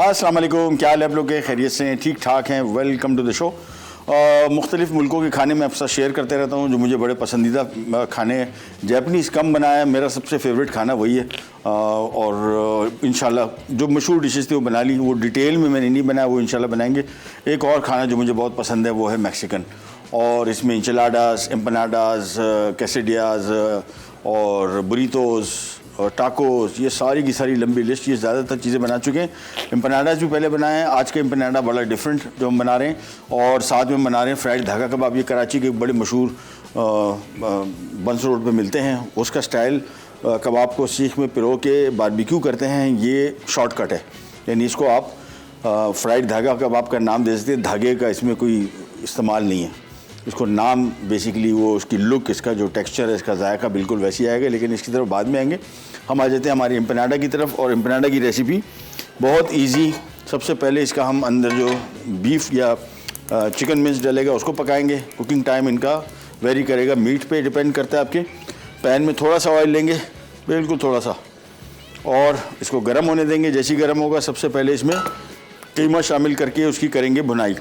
अस्सलाम वालेकुम, क्या हाल है आप लोग के? खैरियत से हैं, ठीक ठाक हैं? Welcome to the show. मुख्तलिफ़ मुल्कों के खाने मैं आपके साथ शेयर करते रहता हूँ जो मुझे बड़े पसंदीदा खाने। जैपनीज़ कम बनाया है, मेरा सबसे फेवरेट खाना वही है। और इंशाल्लाह जो मशहूर डिशेस थी वो बना ली, वो डिटेल में मैंने नहीं बनाया, वो इंशाल्लाह बनाएंगे। एक और खाना जो मुझे बहुत पसंद है वो है मैक्सिकन, और इसमें इंचिलाडास, एम्पनाडास, कैसेडियाज और बुरीतोस और टाकोस, ये सारी की सारी लंबी लिस्ट, ये ज़्यादातर चीज़ें बना चुके हैं। एम्पनाडास भी पहले बनाए हैं। आज का एम्पनाडा बड़ा डिफरेंट जो हम बना रहे हैं, और साथ में बना रहे हैं फ्राइड धागा कबाब। ये कराची के बड़े मशहूर बंस रोड पे मिलते हैं, उसका स्टाइल कबाब को सीख में पिरो के बारबेक्यू करते हैं। ये शॉर्टकट है, यानी इसको आप फ्राइड धागा कबाब का नाम दे सकते हैं। धागे का इसमें कोई इस्तेमाल नहीं है, इसको नाम बेसिकली वो उसकी लुक, इसका जो टेक्सचर है, इसका जायका बिल्कुल वैसे ही आएगा, लेकिन इसकी तरफ बाद में आएंगे। हम आ जाते हैं हमारी एम्पनाडा की तरफ। और एम्पनाडा की रेसिपी बहुत इजी। सबसे पहले इसका हम अंदर जो बीफ या चिकन मिंस डलेगा उसको पकाएंगे। कुकिंग टाइम इनका वेरी करेगा, मीट पे डिपेंड करता है आपके। पैन में थोड़ा सा ऑयल लेंगे, बिल्कुल थोड़ा सा, और इसको गर्म होने देंगे। जैसे ही गर्म होगा सबसे पहले इसमें कीमा शामिल करके उसकी करेंगे भुनाई,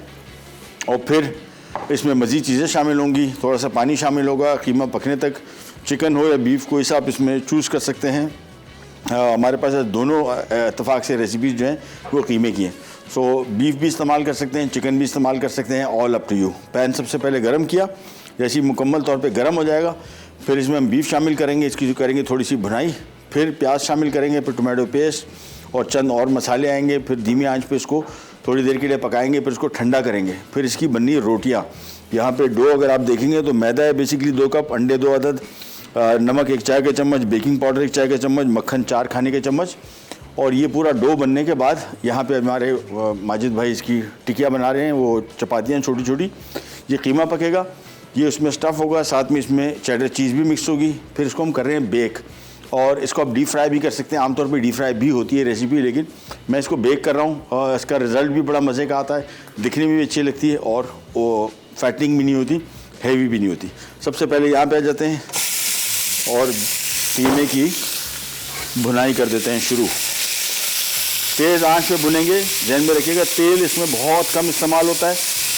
और फिर इसमें मज़ीद चीज़ें शामिल होंगी। थोड़ा सा पानी शामिल होगा कीमा पकने तक। चिकन हो या बीफ, कोई सा आप इसमें चूज़ कर सकते हैं। हमारे पास दोनों इत्तेफाक से रेसिपीज़ जो हैं वो कीमे की हैं। सो बीफ भी इस्तेमाल कर सकते हैं, चिकन भी इस्तेमाल कर सकते हैं, all up to you. Pan सबसे पहले गर्म किया, जैसे ही मुकम्मल तौर पे गर्म हो जाएगा फिर इसमें हम बीफ शामिल करेंगे, इसकी जो करेंगे थोड़ी सी भुनाई, फिर प्याज शामिल करेंगे, फिर टोमेटो पेस्ट और चंद और मसाले आएंगे। फिर धीमी आंच पे इसको थोड़ी देर के लिए पकाएंगे, फिर इसको ठंडा करेंगे। फिर इसकी बननी है रोटियाँ। यहाँ पे डो अगर आप देखेंगे तो मैदा है बेसिकली 2 कप, अंडे 2 अदद, नमक 1 चाय का चम्मच, बेकिंग पाउडर 1 चाय का चम्मच, मक्खन 4 खाने के चम्मच। और ये पूरा डो बनने के बाद यहाँ पे हमारे माजिद भाई इसकी टिकिया बना रहे हैं, वो चपातियाँ छोटी छोटी। ये कीमा पकेगा, ये उसमें स्टफ़ होगा, साथ में इसमें चेडर चीज़ भी मिक्स होगी। फिर इसको हम कर रहे हैं बेक, और इसको आप डीप फ्राई भी कर सकते हैं। आमतौर पे डीप फ्राई भी होती है रेसिपी, लेकिन मैं इसको बेक कर रहा हूँ और इसका रिज़ल्ट भी बड़ा मज़े का आता है, दिखने में भी अच्छी लगती है, और वो फैटिंग भी नहीं होती, हैवी भी नहीं होती। सबसे पहले यहाँ पे आ जाते हैं और कीमे की भुनाई कर देते हैं शुरू। तेज़ आंच पे भुनेंगे, ध्यान में रखिएगा तेल इसमें बहुत कम इस्तेमाल होता है।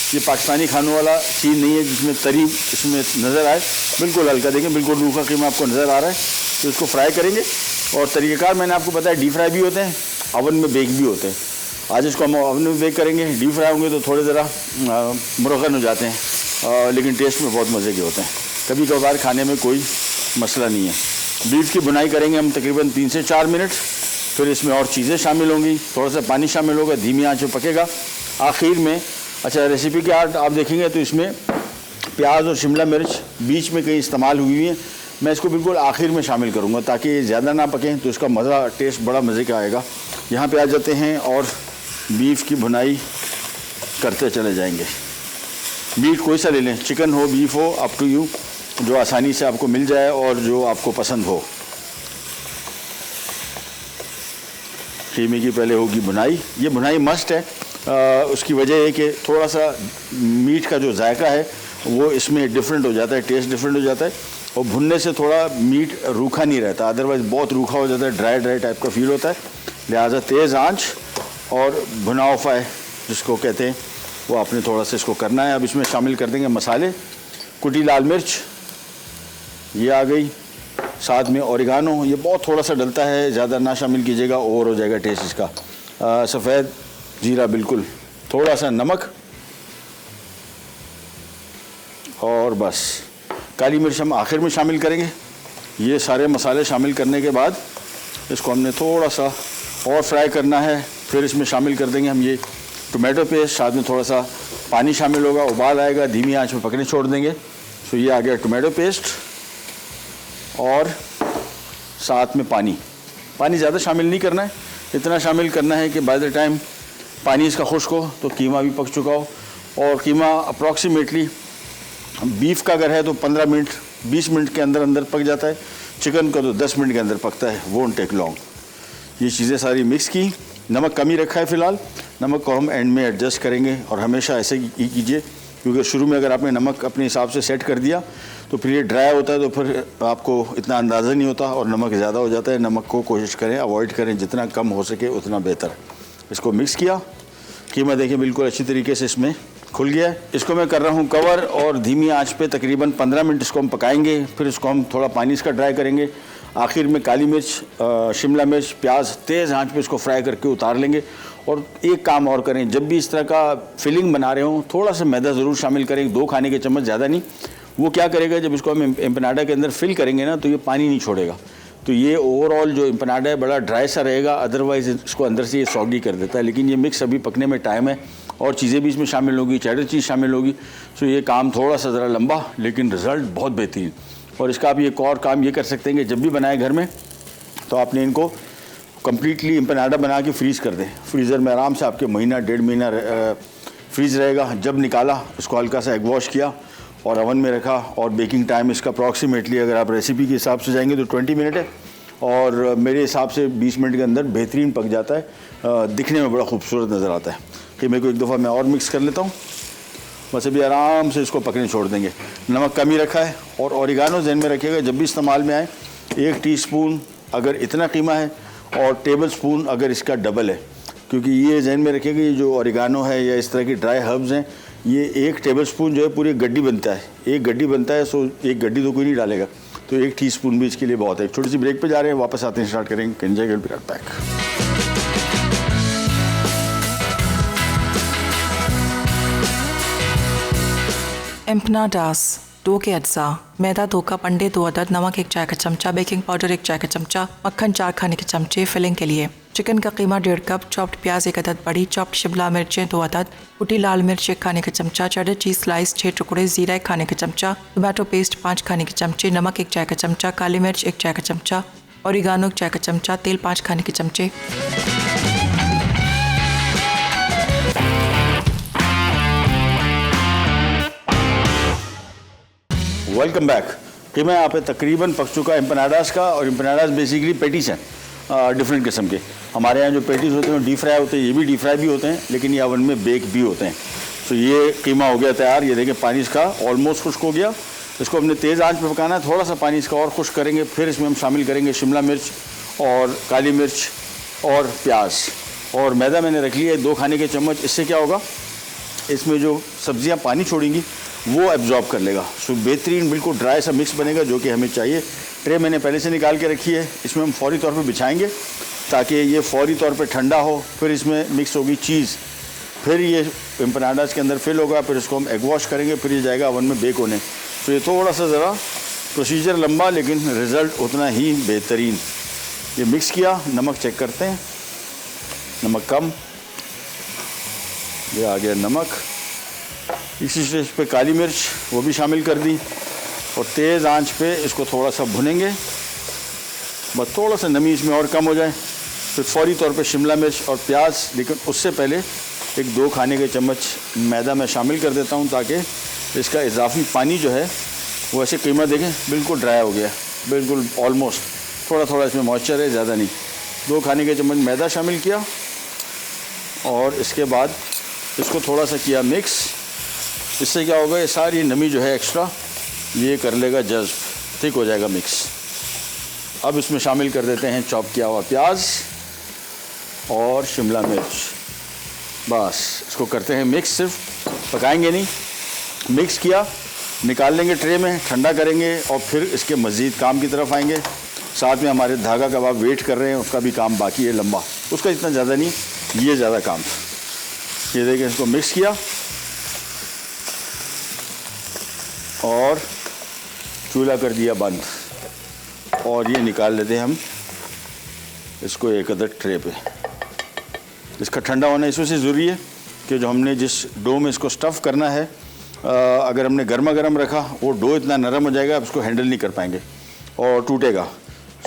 ये पाकिस्तानी खानों वाला चीज़ नहीं है जिसमें तरी इसमें नज़र आए, बिल्कुल हल्का। देखें बिल्कुल रूखा कीमा आपको नज़र आ रहा है, तो इसको फ्राई करेंगे। और तरीक़ेकार मैंने आपको बताया, डीप फ्राई भी होते हैं, ओवन में बेक भी होते हैं। आज इसको हम ओवन में बेक करेंगे। डीप फ्राई होंगे तो थोड़े ज़रा मुरगन हो जाते हैं, लेकिन टेस्ट में बहुत मज़े के होते हैं। कभी कभार खाने में कोई मसला नहीं है। बीफ की बुनाई करेंगे हम तकरीबन 3 से 4 मिनट। फिर इसमें और चीज़ें शामिल होंगी, थोड़ा सा पानी शामिल होगा, धीमी आँच में पकेगा। आखिर में अच्छा रेसिपी के आर्ट आप देखेंगे तो इसमें प्याज और शिमला मिर्च बीच में कहीं इस्तेमाल हुई है। मैं इसको बिल्कुल आखिर में शामिल करूँगा ताकि ये ज़्यादा ना पकें, तो इसका मज़ा टेस्ट बड़ा मज़े का आएगा। यहाँ पे आ जाते हैं और बीफ की भुनाई करते चले जाएंगे। मीट कोई सा ले लें, चिकन हो, बीफ हो, अप टू यू, जो आसानी से आपको मिल जाए और जो आपको पसंद हो। कीमे की पहले होगी भुनाई। ये भुनाई मस्ट है, उसकी वजह है कि थोड़ा सा मीट का जो जायका है वो इसमें डिफरेंट हो जाता है, टेस्ट डिफरेंट हो जाता है, और भुनने से थोड़ा मीट रूखा नहीं रहता। अदरवाइज़ बहुत रूखा हो जाता है, ड्राई ड्राई टाइप का फील होता है। लिहाजा तेज़ आंच और भुना फ्राई जिसको कहते हैं वो आपने थोड़ा सा इसको करना है। अब इसमें शामिल कर देंगे मसाले। कुटी लाल मिर्च ये आ गई, साथ में ओरिगानो, ये बहुत थोड़ा सा डलता है, ज़्यादा ना शामिल कीजिएगा, ओवर हो जाएगा टेस्ट इसका। सफ़ेद जीरा बिल्कुल, थोड़ा सा नमक, और बस काली मिर्च हम आखिर में शामिल करेंगे। ये सारे मसाले शामिल करने के बाद इसको हमने थोड़ा सा और फ्राई करना है। फिर इसमें शामिल कर देंगे हम ये टोमेटो पेस्ट, साथ में थोड़ा सा पानी शामिल होगा, उबाल आएगा, धीमी आंच में पकने छोड़ देंगे। तो ये आ गया टोमेटो पेस्ट, और साथ में पानी। पानी ज़्यादा शामिल नहीं करना है, इतना शामिल करना है कि बाय द टाइम पानी इसका खुश्क हो तो कीमा भी पक चुका हो। और कीमा अप्रॉक्सीमेटली बीफ का अगर है तो 15 मिनट 20 मिनट के अंदर अंदर पक जाता है, चिकन का तो 10 मिनट के अंदर पकता है, वोंट टेक लॉन्ग। ये चीज़ें सारी मिक्स की। नमक कम ही रखा है फ़िलहाल, नमक को हम एंड में एडजस्ट करेंगे, और हमेशा ऐसे ही कीजिए, क्योंकि शुरू में अगर आपने नमक अपने हिसाब से सेट कर दिया तो फिर ये ड्राई होता है, तो फिर आपको इतना अंदाज़ा नहीं होता और नमक ज़्यादा हो जाता है। नमक को कोशिश करें अवॉइड करें, जितना कम हो सके उतना बेहतर। इसको मिक्स किया। कीमा देखिए बिल्कुल अच्छी तरीके से इसमें खुल गया है। इसको मैं कर रहा हूँ कवर और धीमी आंच पे तकरीबन 15 मिनट इसको हम पकाएंगे। फिर इसको हम थोड़ा पानी इसका ड्राई करेंगे। आखिर में काली मिर्च, शिमला मिर्च, प्याज तेज़ आंच पे इसको फ्राई करके उतार लेंगे। और एक काम और करें, जब भी इस तरह का फिलिंग बना रहे हों थोड़ा सा मैदा ज़रूर शामिल करें, 2 खाने के चम्मच, ज़्यादा नहीं। वो क्या करेगा, जब इसको हम एम्पनाडा के अंदर फिल करेंगे ना तो ये पानी नहीं छोड़ेगा, तो ये ओवरऑल जो एम्पनाडा है बड़ा ड्राई सा रहेगा। अदरवाइज़ इसको अंदर से ये सॉगी कर देता है। लेकिन ये मिक्स अभी पकने में टाइम है और चीज़ें भी इसमें शामिल होगी, चेडर चीज़ शामिल होगी। तो ये काम थोड़ा सा ज़रा लंबा लेकिन रिज़ल्ट बहुत बेहतरीन। और इसका आप एक और काम ये कर सकते हैं कि जब भी बनाए घर में तो आपने इनको कम्प्लीटली एम्पनाडा बना के फ्रीज़ कर दें। फ्रीज़र में आराम से आपके महीना 1.5 महीना फ्रीज़ रहेगा। जब निकाला इसको हल्का सा एग वॉश किया और ओवन में रखा। और बेकिंग टाइम इसका अप्रॉक्सीमेटली अगर आप रेसिपी के हिसाब से जाएंगे तो 20 मिनट है और मेरे हिसाब से 20 मिनट के अंदर बेहतरीन पक जाता है। दिखने में बड़ा खूबसूरत नज़र आता है। कि मेरे को एक दफ़ा मैं और मिक्स कर लेता हूँ। बस अभी आराम से इसको पकने छोड़ देंगे। नमक कम ही रखा है और ओरिगानो ज़हन में रखिएगा जब भी इस्तेमाल में आए 1 टीस्पून अगर इतना कीमा है और टेबल स्पून अगर इसका डबल है। क्योंकि ये ज़हन में रखिएगा ये जो ओरिगानो है या इस तरह की ड्राई हर्ब्स हैं, ये 1 टेबल स्पून जो है पूरी गड्डी बनता है। 1 गड्डी बनता है, सो 1 गड्डी तो कोई नहीं डालेगा, तो 1 टीस्पून भी इसके लिए बहुत है। एक छोटी सी ब्रेक पे जा रहे हैं, वापस आते हैं, स्टार्ट करेंगे। Enjoy we'll be right back. Empanadas dough के अज्जा: मैदा 2 कप, अंडे 2 अदद, नमक 1 चाय का चमचा, बेकिंग पाउडर 1 चाय का चमचा, मक्खन 4 खाने के चमचे। फिलिंग के लिए चिकन का कीमा 1.5 कप, चॉप्ड प्याज 1 अदद बड़ी, चॉप्ड शिमला मिर्चें 2 अदद, कुटी लाल मिर्च 1 खाने का चमचा, चेडर चीज़ स्लाइस 6 टुकड़े, जीरा 1 खाने का चमचा, टोमेटो पेस्ट 5 खाने के चमचे, नमक 1 चाय का चमचा, काली मिर्च 1 चाय का चमचा, ओरिगानो 1 चाय का चमचा, तेल 5 खाने के चमचे। Welcome back. कीमा यहाँ पे तकरीबन पक चुका है एम्पनाडास का। और एम्पनाडास बेसिकली पेटीज हैं डिफरेंट किस्म के। हमारे यहाँ जो पेटीज होते हैं डीप फ्राई होते हैं, ये भी डीप फ्राई भी होते हैं, लेकिन ये ओवन में बेक भी होते हैं। तो ये कीमा हो गया तैयार। ये देखिए पानी इसका ऑलमोस्ट खुश्क हो गया। इसको हमने तेज़ आंच पे पकाना है। थोड़ा सा पानी इसका और खुश्क करेंगे, फिर इसमें हम शामिल करेंगे शिमला मिर्च और काली मिर्च और प्याज। और मैदा मैंने रख लिया है 2 खाने के चम्मच। इससे क्या होगा, इसमें जो सब्जियां पानी छोड़ेंगी वो एब्जॉर्ब कर लेगा। सो बेहतरीन बिल्कुल ड्राई सा मिक्स बनेगा जो कि हमें चाहिए। ट्रे मैंने पहले से निकाल के रखी है। इसमें हम फौरी तौर पे बिछाएंगे ताकि ये फौरी तौर पे ठंडा हो। फिर इसमें मिक्स होगी चीज़, फिर ये एम्पनाडास के अंदर फिल होगा। फिर इसको हम एग वॉश करेंगे, फिर ये जाएगा ओवन में बेक होने। तो ये थोड़ा सा ज़रा प्रोसीजर लंबा लेकिन रिज़ल्ट उतना ही बेहतरीन। ये मिक्स किया, नमक चेक करते हैं, नमक कम, ये आ गया नमक। इसी स्टेज पे काली मिर्च वो भी शामिल कर दी और तेज़ आंच पे इसको थोड़ा सा भुनेंगे, बस थोड़ा सा नमी इसमें और कम हो जाए। फिर फौरी तौर पे शिमला मिर्च और प्याज, लेकिन उससे पहले 1-2 खाने के चम्मच मैदा मैं शामिल कर देता हूँ ताकि इसका इजाफी पानी जो है वो ऐसे कीमा देखें बिल्कुल ड्राई हो गया, बिल्कुल ऑलमोस्ट। थोड़ा थोड़ा इसमें मॉइस्चर है, ज़्यादा नहीं। 2 खाने के चम्मच मैदा शामिल किया और इसके बाद इसको थोड़ा सा किया मिक्स। इससे क्या होगा, ये सारी नमी जो है एक्स्ट्रा ये कर लेगा जज्ब, थिक हो जाएगा मिक्स। अब इसमें शामिल कर देते हैं चॉप किया हुआ प्याज और शिमला मिर्च। बस इसको करते हैं मिक्स, सिर्फ पकाएंगे नहीं। मिक्स किया, निकाल लेंगे ट्रे में, ठंडा करेंगे और फिर इसके मज़ीद काम की तरफ आएंगे। साथ में हमारे धागा कबाब वेट कर रहे हैं, उसका भी काम बाकी है लंबा, उसका इतना ज़्यादा नहीं, ये ज़्यादा काम। ये देखिए इसको मिक्स किया और चूल्हा कर दिया बंद और ये निकाल लेते हैं हम इसको एक अदद ट्रे पे। इसका ठंडा होना इस वजह से ज़रूरी है कि जो हमने जिस डो में इसको स्टफ़ करना है, अगर हमने गर्मा गर्म रखा वो डो इतना नरम हो जाएगा आप इसको हैंडल नहीं कर पाएंगे और टूटेगा।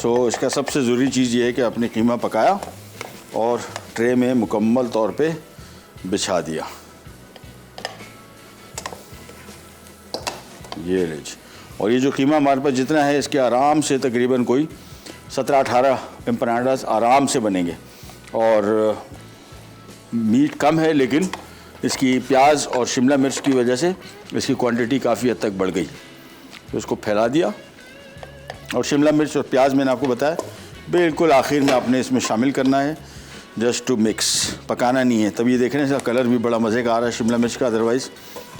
सो इसका सबसे ज़रूरी चीज़ ये है कि आपने कीमा पकाया और ट्रे में मुकम्मल तौर पे बिछा दिया। ये लीजिए, और ये जो कीमा हमारे पास जितना है इसके आराम से तकरीबन कोई 17-18 एम्पनाडास आराम से बनेंगे। और मीट कम है लेकिन इसकी प्याज और शिमला मिर्च की वजह से इसकी क्वांटिटी काफ़ी हद तक बढ़ गई। तो इसको फैला दिया और शिमला मिर्च और प्याज मैंने आपको बताया बिल्कुल आखिर में आपने इसमें शामिल करना है। जस्ट टू मिक्स, पकाना नहीं है। तब ये देख रहे हैं इसका कलर भी बड़ा मज़े का आ रहा है शिमला मिर्च का, अदरवाइज़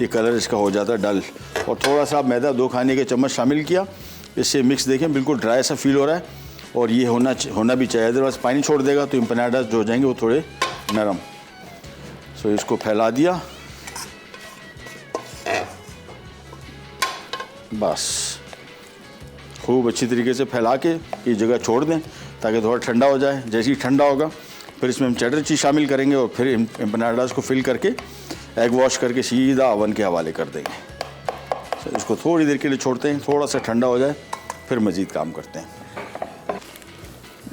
ये कलर इसका हो जाता है डल। और थोड़ा सा मैदा 2 खाने के चम्मच शामिल किया, इससे मिक्स देखें बिल्कुल ड्राई सा फील हो रहा है और ये होना भी चाहिए, अदरवाइज़ पानी छोड़ देगा तो एम्पनाडास जो हो जाएंगे वो थोड़े नरम। सो इसको फैला दिया, बस खूब अच्छी तरीके से फैला के ये जगह छोड़ दें ताकि थोड़ा ठंडा हो जाए। जैसे ही ठंडा होगा फिर इसमें हम चेडर चीज़ शामिल करेंगे और फिर एम्पनाडास को फिल करके एग वॉश करके सीधा ओवन के हवाले कर देंगे। तो इसको थोड़ी देर के लिए छोड़ते हैं, थोड़ा सा ठंडा हो जाए फिर मज़ीद काम करते हैं।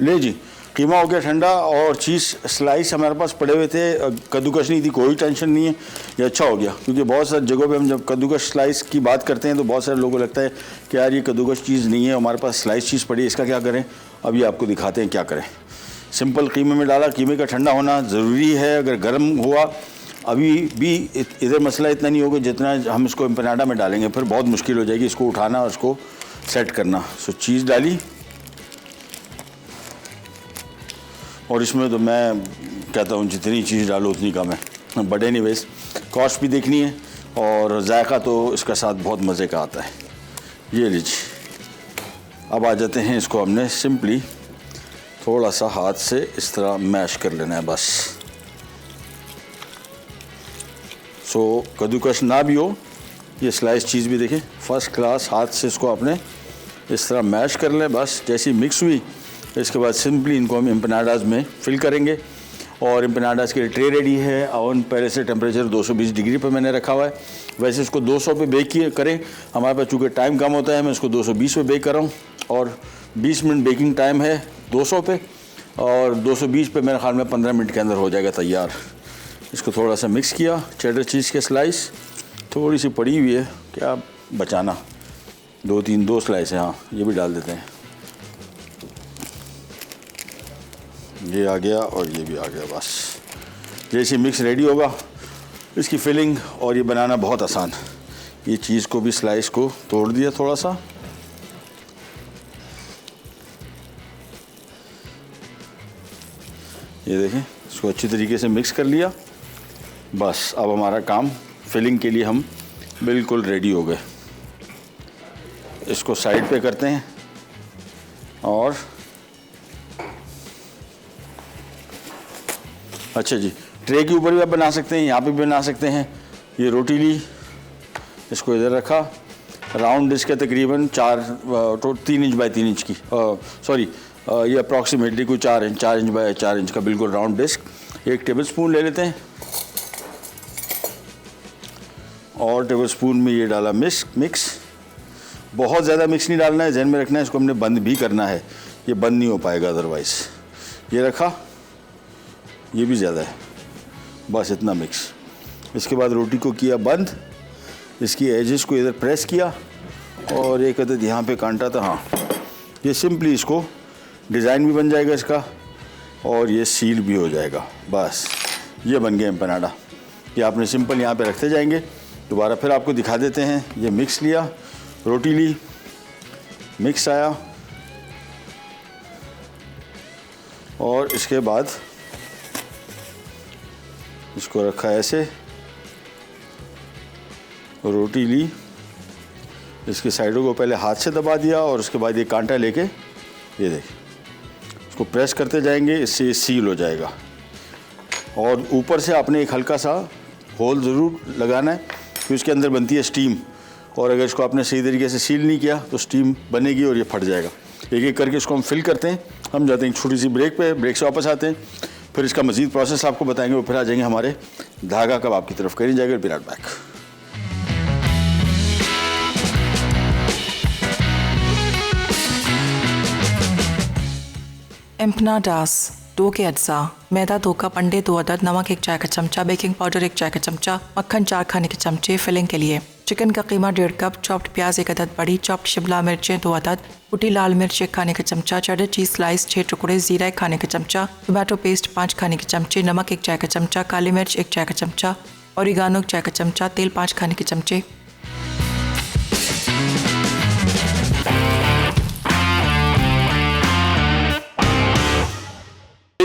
ले जी, कीमा हो गया ठंडा और चीज़ स्लाइस हमारे पास पड़े हुए थे, कद्दूकश नहीं थी, कोई टेंशन नहीं है, ये अच्छा हो गया। क्योंकि बहुत सारी जगहों पे हम जब कद्दूकश स्लाइस की बात करते हैं तो बहुत सारे लोगों को लगता है कि यार ये कद्दूकश चीज़ नहीं है, हमारे पास स्लाइस चीज़ पड़ी है, इसका क्या करें। अब ये आपको दिखाते हैं क्या करें। सिंपल कीमे में डाला, कीमे का ठंडा होना ज़रूरी है। अगर गर्म हुआ अभी भी इधर मसला इतना नहीं होगा जितना हम इसको एम्पनाडा में डालेंगे, फिर बहुत मुश्किल हो जाएगी इसको उठाना और इसको सेट करना। सो चीज़ डाली और इसमें तो मैं कहता हूँ जितनी चीज़ डालो उतनी कम है, बट एनीवेज कॉस्ट भी देखनी है और जायका तो इसका साथ बहुत मज़े का आता है। ये लीजिए, अब आ जाते हैं, इसको हमने सिंपली थोड़ा सा हाथ से इस तरह मैश कर लेना है बस। सो कद्दूकश ना भी हो, ये स्लाइस चीज़ भी देखें फ़र्स्ट क्लास, हाथ से इसको आपने इस तरह मैश कर लें बस। जैसी मिक्स हुई इसके बाद सिंपली इनको हम एम्पनाडास में फिल करेंगे और एम्पनाडास के लिए ट्रे रेडी है। ओवन पहले से टेम्परेचर 220 डिग्री पर मैंने रखा हुआ है। वैसे इसको 200 पे बेक करें, हमारे पास चूँकि टाइम कम होता है मैं इसको 220 पे बेक कर रहा हूँ और 20 मिनट बेकिंग टाइम है 200 पे और 220 पे मेरे ख्याल में 15 मिनट के अंदर हो जाएगा तैयार। इसको थोड़ा सा मिक्स किया, चेडर चीज़ के स्लाइस थोड़ी सी पड़ी हुई है, क्या बचाना, 2 स्लाइस है, हाँ ये भी डाल देते हैं। ये आ गया और ये भी आ गया बस। जैसे मिक्स रेडी होगा इसकी फिलिंग और ये बनाना बहुत आसान। ये चीज़ को भी स्लाइस को तोड़ दिया थोड़ा सा, ये देखें, इसको अच्छी तरीके से मिक्स कर लिया बस। अब हमारा काम फिलिंग के लिए हम बिल्कुल रेडी हो गए। इसको साइड पे करते हैं और अच्छा जी, ट्रे के ऊपर भी आप बना सकते हैं, यहाँ पे भी बना सकते हैं। ये रोटी ली, इसको इधर रखा, राउंड इसके तकरीबन 3 इंच बाय 3 इंच की, सॉरी ये अप्रॉक्सीमेटली कोई 4 इंच बाय 4 इंच का बिल्कुल राउंड डिस्क। 1 टेबल स्पून ले लेते हैं और टेबल स्पून में ये डाला मिक्स। बहुत ज़्यादा मिक्स नहीं डालना है, जहन में रखना है इसको हमने बंद भी करना है, ये बंद नहीं हो पाएगा अदरवाइज़। ये रखा, ये भी ज़्यादा है, बस इतना मिक्स। इसके बाद रोटी को किया बंद, इसकी एजेस को इधर प्रेस किया और एक अदद यहाँ पे कांटा था, हाँ ये सिंपली इसको डिज़ाइन भी बन जाएगा इसका और ये सील भी हो जाएगा। बस ये बन गया एम्पनाडा। ये आपने सिंपल यहाँ पे रखते जाएंगे। दोबारा फिर आपको दिखा देते हैं। ये मिक्स लिया, रोटी ली, मिक्स आया और इसके बाद इसको रखा ऐसे, रोटी ली, इसकी साइडों को पहले हाथ से दबा दिया और उसके बाद ये कांटा लेके ये देखिए इसको प्रेस करते जाएंगे, इससे ये सील हो जाएगा। और ऊपर से आपने एक हल्का सा होल ज़रूर लगाना है क्योंकि उसके अंदर बनती है स्टीम, और अगर इसको आपने सही तरीके से सील नहीं किया तो स्टीम बनेगी और ये फट जाएगा। एक एक करके इसको हम फिल करते हैं। हम जाते हैं छोटी सी ब्रेक पे, ब्रेक से वापस आते हैं, फिर इसका मज़ीद प्रोसेस आपको बताएंगे और फिर आ जाएंगे हमारे धागा कबाब की तरफ। कहीं जाएगा बी राइट बैक। एम्पनाडास 2 के अज्जा, मैदा 2 कप, अंडे 2 अदद, नमक 1 चाय का चमचा, बेकिंग पाउडर 1 चाय का चमचा, मक्खन 4 खाने के चमचे। फिलिंग के लिए चिकन का कीमा 1.5 कप, चॉप्ड प्याज 1 अदद बड़ी, चॉप्ड शिमला मिर्चें 2 अदद, कुटी लाल मिर्च 1 खाने का चमचा, चेडर चीज़ स्लाइस 6 टुकड़े, ज़ीरा 1 खाने का चमचा, टोमेटो पेस्ट 5 खाने के चमचे, नमक 1 चाय का चमचा, काली मिर्च 1 चाय का चमचा, ओरिगानो 1 चाय का चमचा, तेल 5 खाने के चमचे।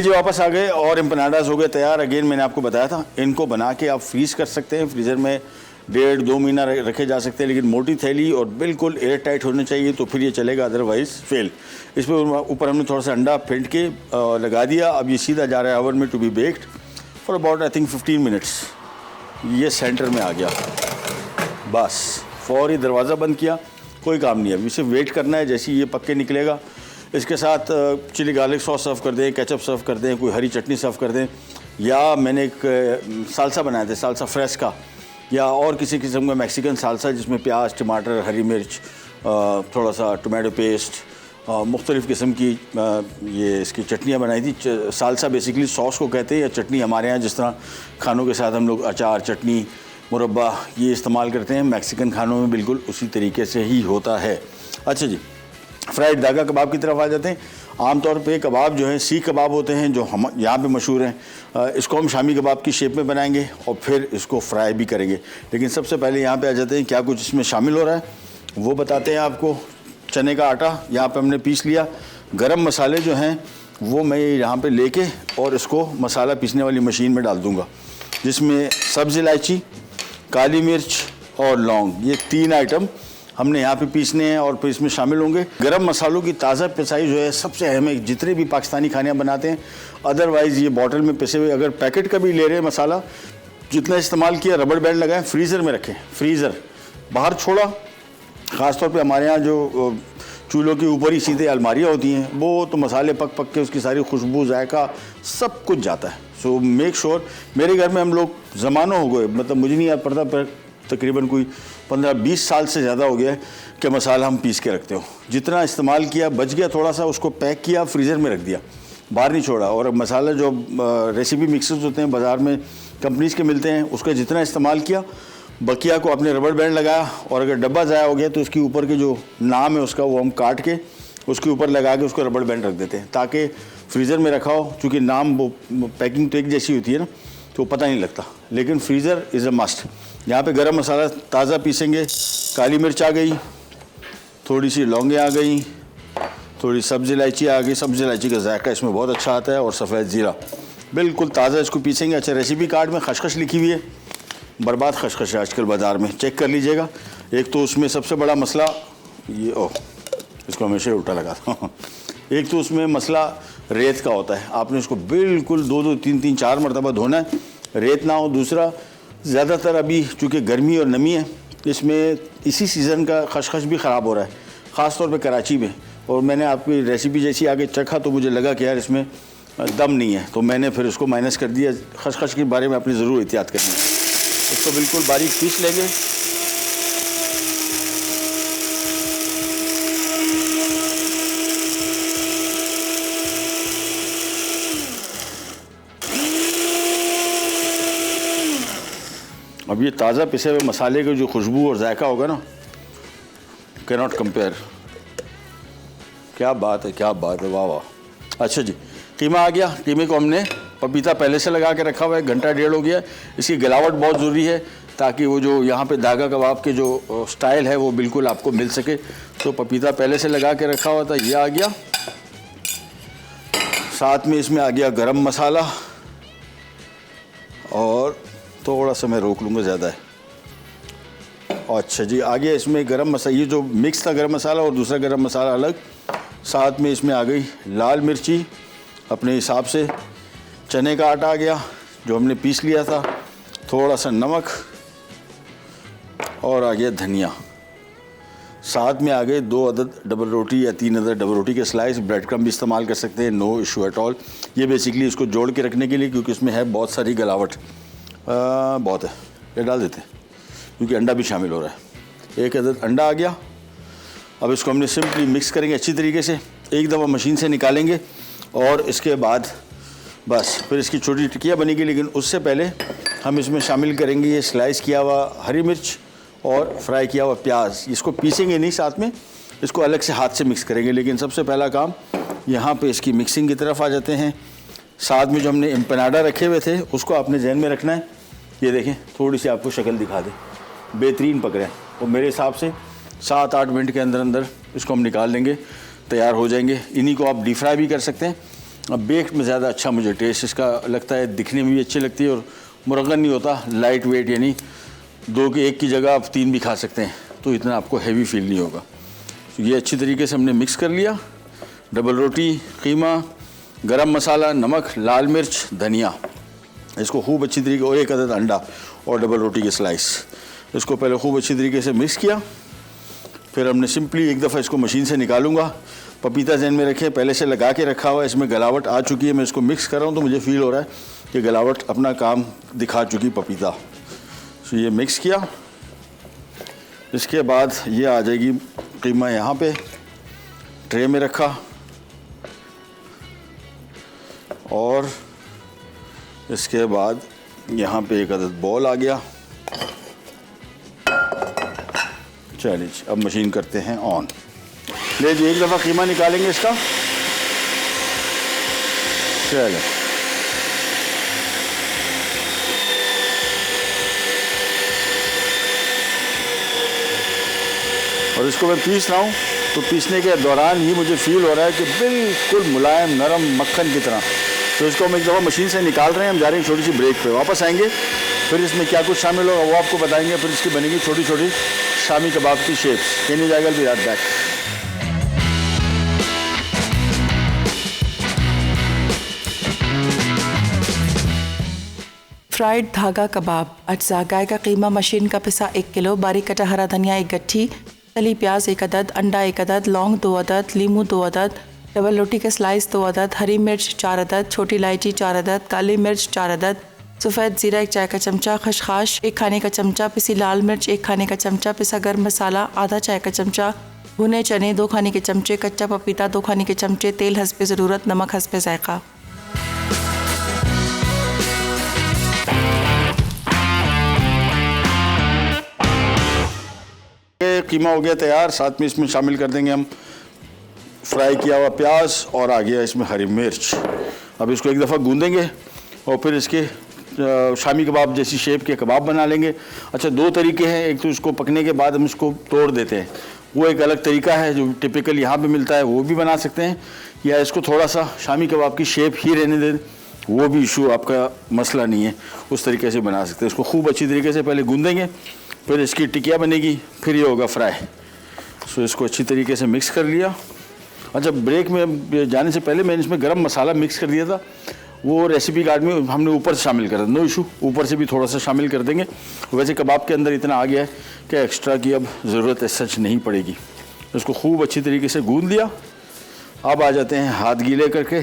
जी वापस आ गए और एम्पनाडास हो गए तैयार। अगेन मैंने आपको बताया था इनको बना के आप फ्रीज़ कर सकते हैं, फ्रीज़र में 1.5-2 महीना रखे जा सकते हैं, लेकिन मोटी थैली और बिल्कुल एयर टाइट होनी चाहिए तो फिर ये चलेगा, अदरवाइज़ फेल। इस पर ऊपर हमने थोड़ा सा अंडा फेंट के लगा दिया। अब ये सीधा जा रहा है ओवन में to be baked for about I think 15 minutes. ये सेंटर में आ गया, बस फौरी दरवाज़ा बंद किया, कोई काम नहीं है। अभी सिर्फ वेट करना है, जैसे ये पक के निकलेगा इसके साथ चिली गार्लिक सॉस सर्व कर दें, केचप सर्व कर दें, कोई हरी चटनी सर्व कर दें, या मैंने एक सालसा बनाया था, सालसा फ्रेश का, या और किसी किस्म का मैक्सिकन सालसा जिसमें प्याज, टमाटर, हरी मिर्च, थोड़ा सा टोमेटो पेस्ट, मुख्तलिफ़ किस्म की ये इसकी चटनियाँ बनाई थी। सालसा बेसिकली सॉस को कहते हैं, या चटनी हमारे यहाँ जिस तरह खानों के साथ हम लोग अचार, चटनी, मुरब्बा ये इस्तेमाल करते हैं, मैक्सिकन खानों में बिल्कुल उसी तरीके से ही होता है। अच्छा जी, फ्राइड दागा कबाब की तरफ आ जाते हैं। आमतौर पे कबाब जो है सीख कबाब होते हैं जो हम यहाँ पे मशहूर हैं। इसको हम शामी कबाब की शेप में बनाएंगे और फिर इसको फ्राई भी करेंगे। लेकिन सबसे पहले यहाँ पे आ जाते हैं क्या कुछ इसमें शामिल हो रहा है वो बताते हैं आपको। चने का आटा यहाँ पे हमने पीस लिया। गरम मसाले जो हैं वो मैं यहाँ पे लेके और इसको मसाला पीसने वाली मशीन में डाल दूँगा, जिसमें सब्ज़ इलायची, काली मिर्च और लौंग, ये 3 आइटम हमने यहाँ पे पीसने हैं और फिर इसमें शामिल होंगे। गरम मसालों की ताज़ा पिसाई जो है सबसे अहम है जितने भी पाकिस्तानी खाने बनाते हैं। अदरवाइज़ ये बॉटल में पिसे हुए, अगर पैकेट का भी ले रहे हैं मसाला, जितना इस्तेमाल किया रबड़ बैंड लगाएं, फ्रीज़र में रखें, फ्रीज़र बाहर छोड़ा। ख़ासतौर पे हमारे यहाँ जो चूल्हों के ऊपर ही सीधे अलमारियाँ होती हैं, वो तो मसाले पक पक के उसकी सारी खुशबू, जायका सब कुछ जाता है। So make sure. मेरे घर में हम लोग ज़मानों हो गए, मतलब मुझे नहीं याद पड़ता पर तकरीबन कोई 15-20 साल से ज़्यादा हो गया है कि मसाला हम पीस के रखते हो। जितना इस्तेमाल किया बच गया थोड़ा सा, उसको पैक किया, फ्रीज़र में रख दिया, बाहर नहीं छोड़ा। और मसाला जो रेसिपी मिक्सर्स होते हैं बाज़ार में कंपनीज़ के मिलते हैं, उसका जितना इस्तेमाल किया बकिया को आपने रबड़ बैंड लगाया। और अगर डब्बा ज़ाया हो गया तो उसके ऊपर के जो नाम है उसका वो हम काट के उसके ऊपर लगा के उसको रबड़ बैंड रख देते हैं, ताकि फ्रीज़र में रखा हो। चूँकि नाम वो पैकिंग तो एक जैसी होती है ना, तो पता नहीं लगता। लेकिन फ्रीज़र इज़ अ मस्ट। यहाँ पे गरम मसाला ताज़ा पीसेंगे। काली मिर्च आ गई, थोड़ी सी लौंगे आ गई, थोड़ी सब्ज़ इलायची आ गई। सब्ज़ इलायची का जायका इसमें बहुत अच्छा आता है, और सफ़ेद ज़ीरा बिल्कुल ताज़ा इसको पीसेंगे। अच्छा, रेसिपी कार्ड में खशखश लिखी हुई है, बर्बाद खशखश है आजकल बाज़ार में, चेक कर लीजिएगा। एक तो उसमें सबसे बड़ा मसला ये, ओह इसको हमेशा उल्टा लगाता हूँ। एक तो उसमें मसला रेत का होता है, आपने उसको बिल्कुल 2-2, 3-3, 4 मरतबा धोना है, रेत ना हो। दूसरा, ज़्यादातर अभी चूँकि गर्मी और नमी है, इसमें इसी सीज़न का खशखश भी ख़राब हो रहा है, ख़ास तौर पे कराची में। और मैंने आपकी रेसिपी जैसी आगे चखा तो मुझे लगा कि यार इसमें दम नहीं है, तो मैंने फिर उसको माइनस कर दिया। खशखश के बारे में अपनी ज़रूर एहतियात करनी है। इसको बिल्कुल बारीक पीस लेंगे। अब ये ताज़ा पिसे हुए मसाले की जो खुशबू और जायका होगा ना, कैन नॉट कंपेयर। क्या बात है, क्या बात है, वाह वाह। अच्छा जी, कीमा आ गया। कीमे को हमने पपीता पहले से लगा के रखा हुआ है, 1-1.5 हो गया। इसकी गलावट बहुत ज़रूरी है ताकि वो जो यहाँ पे दागा कबाब के जो स्टाइल है वो बिल्कुल आपको मिल सके। तो पपीता पहले से लगा के रखा हुआ था, ये आ गया। साथ में इसमें आ गया गरम मसाला, और थोड़ा सा मैं रोक लूँगा, ज़्यादा है। अच्छा जी, आ गया इसमें गरम मसाला, ये जो मिक्स था गरम मसाला और दूसरा गरम मसाला अलग। साथ में इसमें आ गई लाल मिर्ची अपने हिसाब से। चने का आटा आ गया जो हमने पीस लिया था, थोड़ा सा नमक, और आ गया धनिया। साथ में आ गए 2 अदद डबल रोटी या 3 अदद डबल रोटी के स्लाइस। ब्रेड क्रम्ब भी इस्तेमाल कर सकते हैं, नो इशू एट ऑल। ये बेसिकली इसको जोड़ के रखने के लिए, क्योंकि इसमें है बहुत सारी गलावट, बहुत है, ये डाल देते हैं क्योंकि अंडा भी शामिल हो रहा है। 1 अदद अंडा आ गया। अब इसको हमने सिंपली मिक्स करेंगे अच्छी तरीके से, एक दफ़ा मशीन से निकालेंगे, और इसके बाद बस फिर इसकी छोटी टिक्कियाँ बनेगी। लेकिन उससे पहले हम इसमें शामिल करेंगे ये स्लाइस किया हुआ हरी मिर्च और फ्राई किया हुआ प्याज। इसको पीसेंगे नहीं, साथ में इसको अलग से हाथ से मिक्स करेंगे। लेकिन सबसे पहला काम यहाँ पे इसकी मिक्सिंग की तरफ आ जाते हैं। साथ में जो हमने एम्पनाडा रखे हुए थे उसको आपने जहन में रखना है। ये देखें, थोड़ी सी आपको शक्ल दिखा दें, बेहतरीन पक रहे हैं। और मेरे हिसाब से 7-8 मिनट के अंदर अंदर इसको हम निकाल लेंगे, तैयार हो जाएंगे। इन्हीं को आप डीप फ्राई भी कर सकते हैं, अब बेक्ड में ज़्यादा अच्छा मुझे टेस्ट इसका लगता है, दिखने में भी अच्छी लगती है और मुरगन नहीं होता, लाइट वेट, यानी 2 के 1 की जगह आप 3 भी खा सकते हैं, तो इतना आपको हैवी फील नहीं होगा। तो ये अच्छी तरीके से हमने मिक्स कर लिया। डबल रोटी, कीमा, गरम मसाला, नमक, लाल मिर्च, धनिया, इसको खूब अच्छी तरीके, और 1 अदद अंडा और डबल रोटी के स्लाइस, इसको पहले खूब अच्छी तरीके से मिक्स किया। फिर हमने सिंपली एक दफ़ा इसको मशीन से निकालूंगा। पपीता जहन में रखें, पहले से लगा के रखा हुआ है, इसमें गलावट आ चुकी है। मैं इसको मिक्स कर रहा हूँ तो मुझे फील हो रहा है कि गलावट अपना काम दिखा चुकी पपीता। तो ये मिक्स किया। इसके बाद ये आ जाएगी कीमा, यहाँ पे ट्रे में रखा, और इसके बाद यहाँ पे 1 अदद बॉल आ गया। चलिए अब मशीन करते हैं ऑन। ले जी, एक दफ़ा कीमा निकालेंगे इसका। चलिए, और इसको मैं पीस रहा हूँ, तो पीसने के दौरान ही मुझे फील हो रहा है कि बिल्कुल मुलायम नरम मक्खन की तरह। तो इसको हम एक दफ़ा मशीन से निकाल रहे हैं। हम जा रहे हैं छोटी सी ब्रेक पे, वापस आएंगे, फिर इसमें क्या कुछ शामिल होगा वो आपको बताएंगे। फिर इसकी बनेगी छोटी छोटी शामी कबाब की शेप्स। कैन यू जाएगा बी रात बैक। फ्राइड धागा कबाब। अज्जा: गाय का कीमा, मशीन का पिसा 1 किलो, बारीक कटा हरा धनिया 1 गट्ठी, तली प्याज 1 अदद, अंडा 1 अदद, लौंग 2 अदद, लीमू 2 अदद, डबल रोटी के स्लाइस 2 अदद, हरी मिर्च 4 अदद, छोटी इलायची 4 अदद, काली मिर्च 4 अदद, सफ़ेद ज़ीरा 1 चाय का चमचा, खसखस 1 खाने का चमचा, पिसी लाल मिर्च 1 खाने का चमचा, पिसा गर्म मसाला आधा चाय का चमचा, भुने चने 2 खाने के चमचे, कच्चा पपीता 2 खाने के चमचे, तेल हस्बे ज़रूरत, नमक हस्बे ज़ायक़ा। कीमा हो गया तैयार। साथ में इसमें शामिल कर देंगे हम फ्राई किया हुआ प्याज, और आ गया इसमें हरी मिर्च। अब इसको एक दफ़ा गूंदेंगे और फिर इसके शामी कबाब जैसी शेप के कबाब बना लेंगे। अच्छा, 2 तरीके हैं। एक तो इसको पकने के बाद हम इसको तोड़ देते हैं, वो एक अलग तरीका है जो टिपिकल यहाँ पे मिलता है, वो भी बना सकते हैं। या इसको थोड़ा सा शामी कबाब की शेप ही रहने दें, वो भी इशू आपका मसला नहीं है, उस तरीके से बना सकते हैं। इसको खूब अच्छी तरीके से पहले गूंदेंगे, फिर इसकी टिकिया बनेगी, फिर ये होगा फ्राई। सो इसको अच्छी तरीके से मिक्स कर लिया। अच्छा, ब्रेक में जाने से पहले मैंने इसमें गरम मसाला मिक्स कर दिया था, वो रेसिपी कार्ड में हमने ऊपर से शामिल करा, नो इशू, ऊपर से भी थोड़ा सा शामिल कर देंगे। वैसे कबाब के अंदर इतना आ गया है कि एक्स्ट्रा की अब ज़रूरत सच नहीं पड़ेगी। इसको खूब अच्छी तरीके से गूंद लिया। अब आ जाते हैं हाथ गीले करके,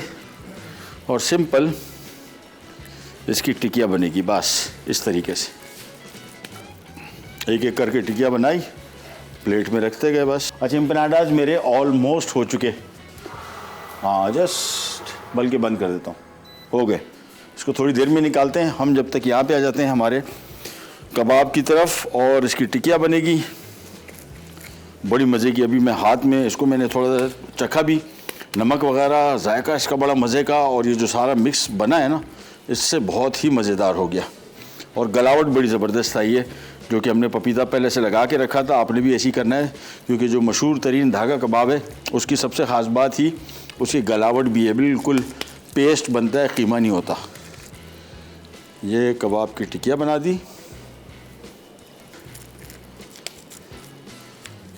और सिंपल इसकी टिकिया बनेगी, बस इस तरीके से एक एक करके टिकिया बनाई, प्लेट में रखते गए बस। अच्छा, एम्पनाडाज मेरे ऑलमोस्ट हो चुके, हाँ जस्ट बल्कि बंद कर देता हूँ, हो गए। इसको थोड़ी देर में निकालते हैं हम, जब तक यहाँ पे आ जाते हैं हमारे कबाब की तरफ, और इसकी टिकिया बनेगी बड़ी मज़े की। अभी मैं हाथ में इसको मैंने थोड़ा सा चखा भी, नमक वगैरह जायका इसका बड़ा मज़े का, और ये जो सारा मिक्स बना है ना, इससे बहुत ही मज़ेदार हो गया। और गलावट बड़ी ज़बरदस्त आई है, जो कि हमने पपीता पहले से लगा के रखा था। आपने भी ऐसे ही करना है, क्योंकि जो मशहूर तरीन धागा कबाब है उसकी सबसे ख़ास बात ही उसकी गलावट भी है, बिल्कुल पेस्ट बनता है, कीमा नहीं होता। ये कबाब की टिकिया बना दी,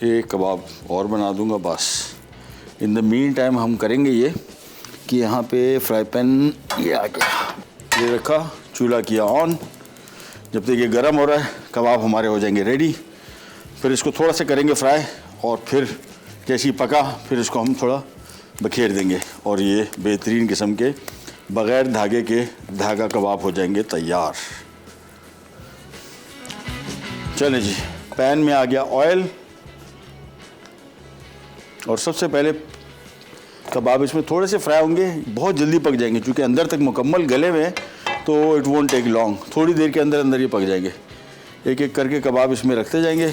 एक कबाब और बना दूंगा बस। इन द मीन टाइम हम करेंगे ये कि यहाँ पे फ्राई पैन ये आ गया, ये रखा, चूल्हा किया ऑन। जब तक ये गर्म हो रहा है कबाब हमारे हो जाएंगे रेडी। फिर इसको थोड़ा सा करेंगे फ्राई, और फिर जैसे ही पका फिर इसको हम थोड़ा बखेर देंगे, और ये बेहतरीन किस्म के बग़ैर धागे के धागा कबाब हो जाएंगे तैयार। चलें जी, पैन में आ गया ऑयल, और सबसे पहले कबाब इसमें थोड़े से फ्राई होंगे, बहुत जल्दी पक जाएंगे, क्योंकि अंदर तक मुकम्मल गले हुए हैं, तो इट वोंट टेक लॉन्ग, थोड़ी देर के अंदर अंदर ये पक जाएंगे। एक एक करके कबाब इसमें रखते जाएंगे।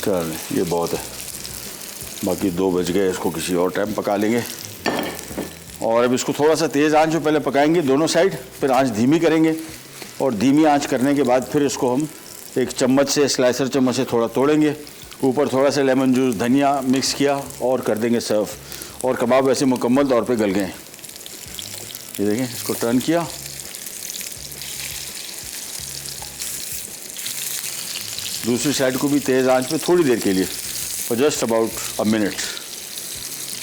चल ये बहुत है, बाकी 2 बज गए, इसको किसी और टाइम पका लेंगे। और अब इसको थोड़ा सा तेज़ आंच पे पहले पकाएंगे दोनों साइड, फिर आंच धीमी करेंगे, और धीमी आंच करने के बाद फिर इसको हम एक चम्मच से, स्लाइसर चम्मच से थोड़ा तोड़ेंगे। ऊपर थोड़ा सा लेमन जूस, धनिया मिक्स किया और कर देंगे सर्व। और कबाब वैसे मुकम्मल तौर पे गल गए। ये देखें, इसको टर्न किया, दूसरी साइड को भी तेज़ आंच पे थोड़ी देर के लिए, और जस्ट अबाउट अ मिनट।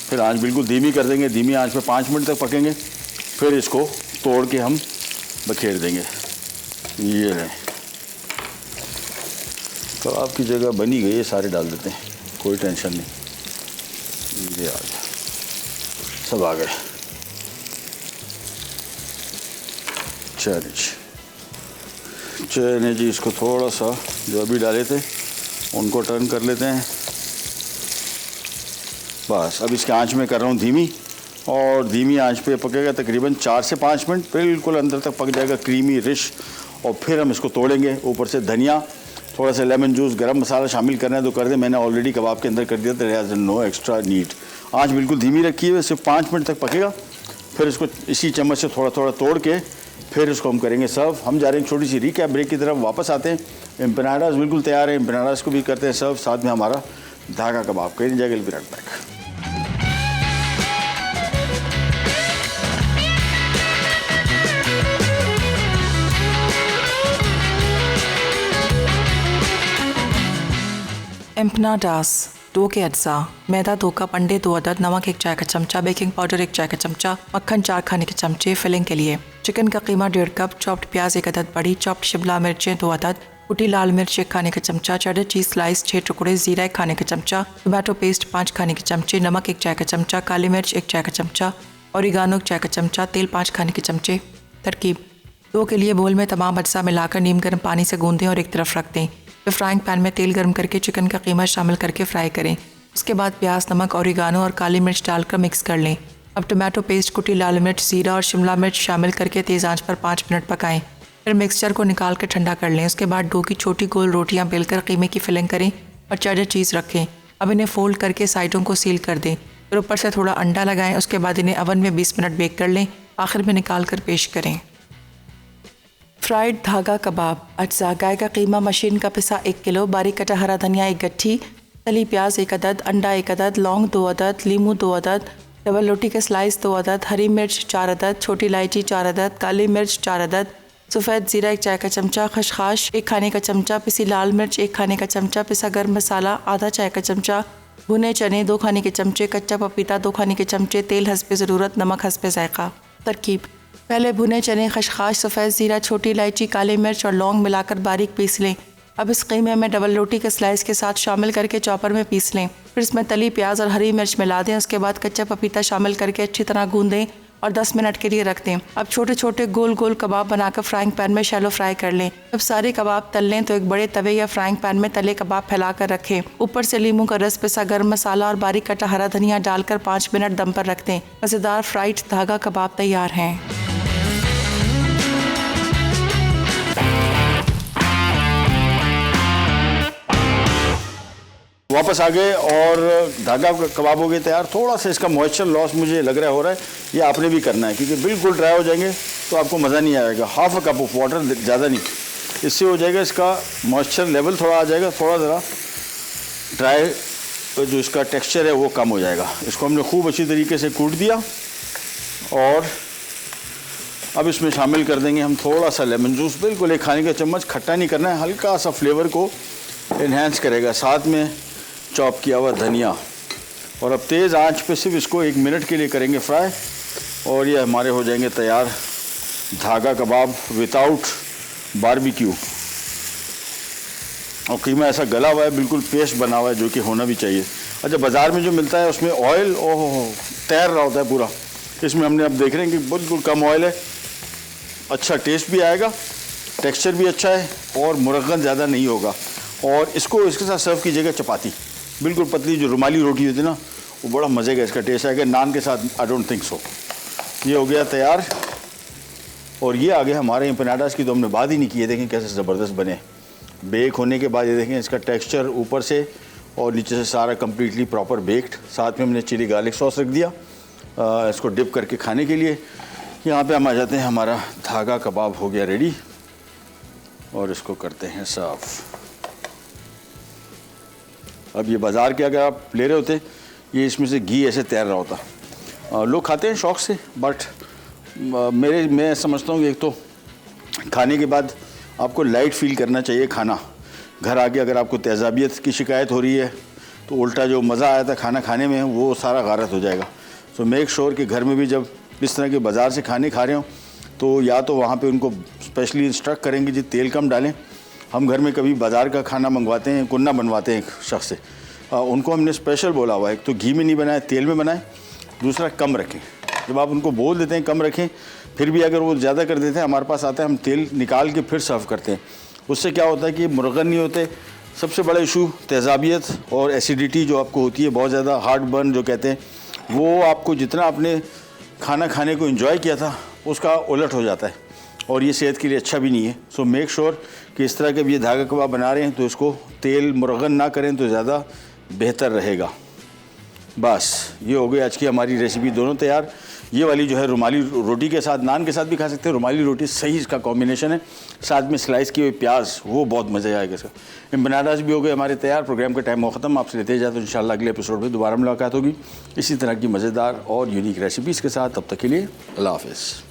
फिर आंच बिल्कुल धीमी कर देंगे। धीमी आंच पे 5 मिनट तक पकेंगे। फिर इसको तोड़ के हम बखेर देंगे। ये रहे, तो आपकी जगह बनी गई है, सारे डाल देते हैं, कोई टेंशन नहीं। ये आ गया, सब आ गए। चलिए जी, इसको थोड़ा सा जो अभी डाले थे उनको टर्न कर लेते हैं। बस अब इसके आंच में कर रहा हूँ धीमी, और धीमी आंच पे पकेगा तकरीबन 4 से 5 मिनट, बिल्कुल अंदर तक पक जाएगा, क्रीमी रिच। और फिर हम इसको तोड़ेंगे। ऊपर से धनिया, थोड़ा सा लेमन जूस, गरम मसाला शामिल करना है तो कर दें, मैंने ऑलरेडी कबाब के अंदर कर दिया, there is no extra need. आंच बिल्कुल धीमी रखी है, सिर्फ 5 मिनट तक पकेगा। फिर इसको इसी चम्मच से थोड़ा थोड़ा तोड़ के फिर इसको हम करेंगे सर्व। हम जा रहे हैं छोटी सी रिकैप ब्रेक की तरफ, वापस आते हैं। एम्पनाडास बिल्कुल तैयार है, एम्पनाडास को भी करते हैं सर्व, साथ में हमारा धागा कबाब। कहीं नहीं जाएगा, विल बी राइट बैक। एम्पनाडास, 2 के अज्जा, मैदा 2 कप, अंडे 2 अदद, नमक 1 चाय का चमचा, बेकिंग पाउडर 1 चाय का चमचा, मक्खन 4 खाने के चमचे। फिलिंग के लिए चिकन का कीमा 1.5 कप, चॉप्ड प्याज 1 अदद बड़ी, चॉप्ड शिमला मिर्चें 2 अदद, कुटी लाल मिर्च 1 खाने का चमचा, चेडर चीज़ स्लाइस 6 टुकड़े, जीरा 1 खाने का चमचा, टोमेटो पेस्ट 5 खाने के चमचे, नमक 1 चाय का चमचा, काली मिर्च 1 चाय का चमचा, ओरिगानो 1 चाय का चमचा, तेल 5 खाने के चमचे। तरकीब: डो के लिए बोल में तमाम अज्जा मिलाकर नीम गर्म पानी से गूंदें और एक तरफ रख दें। फिर फ्राइंग पैन में तेल गर्म करके चिकन का कीमा शामिल करके फ्राई करें। उसके बाद प्याज, नमक, ओरिगानो और काली मिर्च डालकर मिक्स कर लें। अब टोमेटो पेस्ट, कुटी लाल मिर्च, जीरा और शिमला मिर्च शामिल करके तेज़ आंच पर 5 मिनट पकाएं। फिर मिक्सचर को निकाल कर ठंडा कर लें। उसके बाद डो की छोटी गोल रोटियां बेलकर कीमे की फिलिंग करें और चेडर चीज़ रखें। अब इन्हें फोल्ड करके साइडों को सील कर दें। फिर ऊपर से थोड़ा अंडा लगाएं। उसके बाद इन्हें ओवन में 20 मिनट बेक कर लें। आखिर में निकाल कर पेश करें। फ्राइड धागा कबाब। अज्जा: गाय का कीमा मशीन का पिसा 1 किलो, बारीक कटा हरा धनिया 1 गट्ठी, तली प्याज 1 अदद, अंडा 1 अदद, लौंग 2 अदद, लीमू 2 अदद, डबल रोटी के स्लाइस 2 अदद, हरी मिर्च 4 अदद, छोटी इलायची 4 अदद, काली मिर्च 4 अदद, सफ़ेद ज़ीरा 1 चाय का चमचा, खसखस 1 खाने का चमचा, पिसी लाल मिर्च 1 खाने का चमचा, पिसा गर्म मसाला आधा चाय का चमचा, भुने चने 2 खाने के चमचे, कच्चा पपीता 2 खाने के चमचे, तेल हस्बे ज़रूरत, नमक हस्बे ज़ायक़ा। तरकीब: पहले भुने चने, खसखस, सफ़ेद ज़ीरा, छोटी इलायची, काली मिर्च और लौंग मिलाकर बारीक पीस लें। अब इस कीमे में डबल रोटी के स्लाइस के साथ शामिल करके चॉपर में पीस लें। फिर इसमें तली प्याज और हरी मिर्च मिला दें। उसके बाद कच्चा पपीता शामिल करके अच्छी तरह गूंदें और 10 मिनट के लिए रख दें। अब छोटे छोटे गोल गोल कबाब बनाकर फ्राइंग पैन में शैलो फ्राई कर लें। जब सारे कबाब तल लें तो एक बड़े तवे या फ्राइंग पैन में तले कबाब फैलाकर रखें। ऊपर से लीमू का रस, पिसा गर्म मसाला और बारीक कटा हरा धनिया डालकर 5 मिनट दम पर रख दें। मज़ेदार फ्राइड धागा कबाब तैयार हैं। वापस आ गए और धागा कबाब हो गए तैयार। थोड़ा सा इसका मॉइस्चर लॉस मुझे लग रहा हो रहा है, ये आपने भी करना है क्योंकि बिल्कुल ड्राई हो जाएंगे तो आपको मज़ा नहीं आएगा। Half a cup of water, ज़्यादा नहीं, इससे हो जाएगा इसका मॉइस्चर लेवल थोड़ा आ जाएगा, थोड़ा ज़रा ड्राई जो इसका टेक्सचर है वो कम हो जाएगा। इसको हमने खूब अच्छी तरीके से कूट दिया और अब इसमें शामिल कर देंगे हम थोड़ा सा लेमन जूस, बिल्कुल 1 खाने का चम्मच। खट्टा नहीं करना है, हल्का सा फ्लेवर को इन्हेंस करेगा। साथ में चॉप किया हुआ धनिया। और अब तेज़ आंच पे सिर्फ इसको 1 मिनट के लिए करेंगे फ्राई और ये हमारे हो जाएंगे तैयार धागा कबाब विदाउट बारबेक्यू। और कीमा ऐसा गला हुआ है, बिल्कुल पेस्ट बना हुआ है, जो कि होना भी चाहिए। अच्छा, बाज़ार में जो मिलता है उसमें ऑयल तैर रहा होता है पूरा। इसमें हमने अब देख रहे हैं कि बिल्कुल कम ऑयल है, अच्छा टेस्ट भी आएगा, टेक्सचर भी अच्छा है और मुरक्कन ज़्यादा नहीं होगा। और इसको इसके साथ सर्व कीजिएगा चपाती, बिल्कुल पतली जो रुमाली रोटी होती है ना, वो बड़ा मज़े का इसका टेस्ट आएगा। नान के साथ आई डोंट थिंक सो। ये हो गया तैयार और ये आ गया हमारे एम्पनाडास की तो हमने बात ही नहीं की है। देखें कैसे ज़बरदस्त बने। बेक होने के बाद ये देखें इसका टेक्सचर ऊपर से और नीचे से सारा कम्प्लीटली प्रॉपर बेक्ड। साथ में हमने चिली गार्लिक सॉस रख दिया इसको डिप करके खाने के लिए। यहाँ पे हम आ जाते हैं, हमारा धागा कबाब हो गया रेडी। और इसको करते हैं साफ़। अब ये बाज़ार के अगर आप ले रहे होते, ये इसमें से घी ऐसे तैर रहा होता। लोग खाते हैं शौक़ से, बट मैं समझता हूँ कि एक तो खाने के बाद आपको लाइट फील करना चाहिए खाना। घर आके अगर आपको तेज़ाबियत की शिकायत हो रही है तो उल्टा जो मज़ा आया था खाना खाने में वो सारा गारत हो जाएगा। सो मेक श्योर कि घर में भी जब इस तरह के बाज़ार से खाने खा रहे हो तो या तो वहाँ पे उनको स्पेशली इंस्ट्रक्ट करेंगे जी तेल कम डालें। हम घर में कभी बाज़ार का खाना मंगवाते हैं, कुन्ना बनवाते हैं एक शख्स से, उनको हमने स्पेशल बोला हुआ है, एक तो घी में नहीं बनाए, तेल में बनाए, दूसरा कम रखें। जब आप उनको बोल देते हैं कम रखें, फिर भी अगर वो ज़्यादा कर देते हैं, हमारे पास आता है, हम तेल निकाल के फिर सर्व करते हैं। उससे क्या होता है कि मुरगन नहीं होते। सबसे बड़ा इशू तेज़ाबियत और एसिडिटी जो आपको होती है, बहुत ज़्यादा हार्ट बर्न जो कहते हैं, वो आपको जितना आपने खाना खाने को एंजॉय किया था उसका उलट हो जाता है और ये सेहत के लिए अच्छा भी नहीं है। सो मेक श्योर कि इस तरह के भी ये धागा कबाब बना रहे हैं तो इसको तेल मुरगन ना करें तो ज़्यादा बेहतर रहेगा। बस ये हो गई आज की हमारी रेसिपी, दोनों तैयार। ये वाली जो है रुमाली रोटी के साथ, नान के साथ भी खा सकते हैं। रुमाली रोटी सही इसका कॉम्बिनेशन है, साथ में स्लाइस किए हुए प्याज, वो बहुत मज़े आएगा इसका। इन बनानास भी हो गए हमारे तैयार। प्रोग्राम का टाइम हो ख़त्म, आपसे लेते जाते तो इंशाल्लाह अगले एपिसोड में दोबारा मुलाकात होगी इसी तरह की मज़ेदार और यूनिक रेसिपीज़ के साथ। तब तक के लिए अल्लाह हाफ़िज़।